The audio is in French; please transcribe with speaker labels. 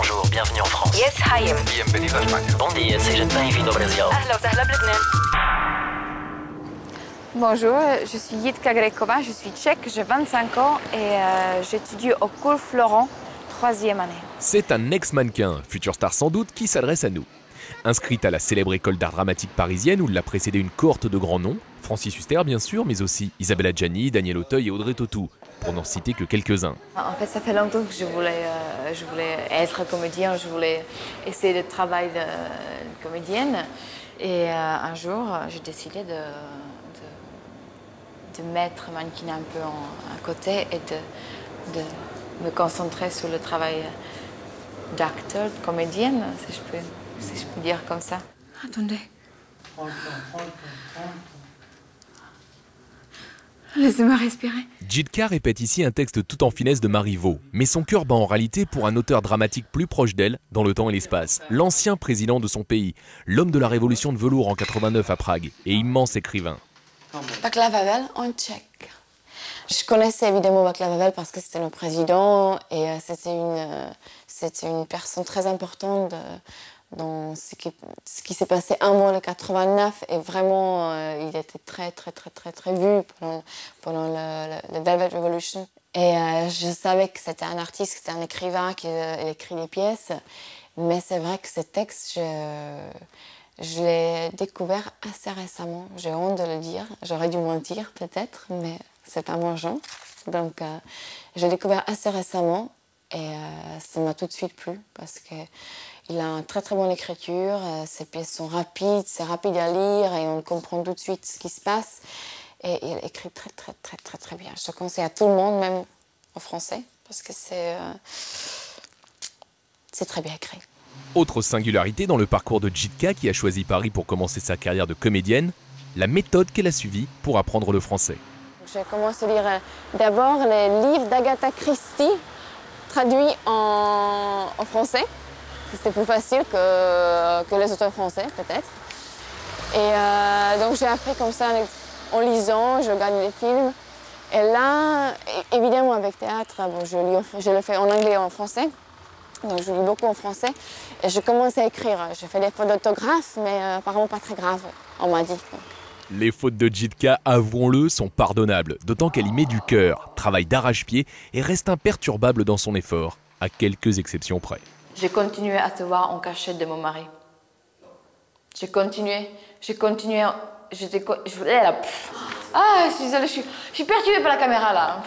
Speaker 1: Bonjour, bienvenue en France.
Speaker 2: Yes, hi.
Speaker 3: Bienvenido a España.
Speaker 1: Bon dia, seja bem-vindo ao Brasil.
Speaker 2: أهلا وسهلا بلبنان.
Speaker 4: Bonjour, je suis Jitka Grekova, je suis tchèque, j'ai 25 ans et j'étudie au Cours Florent, 3e année.
Speaker 5: C'est un ex-mannequin, future star sans doute, qui s'adresse à nous. Inscrite à la célèbre école d'art dramatique parisienne où l'a précédé une cohorte de grands noms, Francis Huster bien sûr, mais aussi Isabelle Adjani, Daniel Auteuil et Audrey Tautou, pour n'en citer que quelques-uns.
Speaker 4: En fait, ça fait longtemps que je voulais être comédienne, je voulais essayer de travailler de comédienne. Et un jour, j'ai décidé de mettre mannequin un peu à côté et de me concentrer sur le travail d'acteur, de comédienne, si je peux dire comme ça. Attendez. Laissez-moi respirer.
Speaker 5: Jitka répète ici un texte tout en finesse de Marivaux, mais son cœur bat en réalité pour un auteur dramatique plus proche d'elle, dans le temps et l'espace. L'ancien président de son pays, l'homme de la révolution de velours en 89 à Prague, et immense écrivain.
Speaker 6: Václav Havel en tchèque. Je connaissais évidemment Václav Havel parce que c'était le président et c'était une personne très importante dans ce qui s'est passé un mois le 89 et vraiment il était très vu pendant le Velvet Revolution. Et je savais que c'était un artiste, que c'était un écrivain, qu'il écrit des pièces, mais c'est vrai que ce texte, je l'ai découvert assez récemment. J'ai honte de le dire. J'aurais dû mentir peut-être, mais c'est pas mon genre. Donc, je l'ai découvert assez récemment et ça m'a tout de suite plu parce qu'il a une très bonne écriture. Ses pièces sont rapides, c'est rapide à lire et on comprend tout de suite ce qui se passe. Et il écrit très bien. Je le conseille à tout le monde, même en français, parce que c'est très bien écrit.
Speaker 5: Autre singularité dans le parcours de Jitka qui a choisi Paris pour commencer sa carrière de comédienne, la méthode qu'elle a suivie pour apprendre le français.
Speaker 6: J'ai commencé à lire d'abord les livres d'Agatha Christie traduits en français. C'était plus facile que les auteurs français peut-être. Et donc j'ai appris comme ça en lisant, je regarde les films. Et là, évidemment avec théâtre, bon, je le fais en anglais et en français. Donc je lis beaucoup en français et je commence à écrire. J'ai fait des fautes d'orthographe, mais apparemment pas très graves, on m'a dit.
Speaker 5: Les fautes de Jitka, avouons-le, sont pardonnables, d'autant qu'elle y met du cœur, travaille d'arrache-pied et reste imperturbable dans son effort, à quelques exceptions près.
Speaker 4: J'ai continué à te voir en cachette de mon mari. J'ai continué. Je suis désolée, je suis perturbée par la caméra là.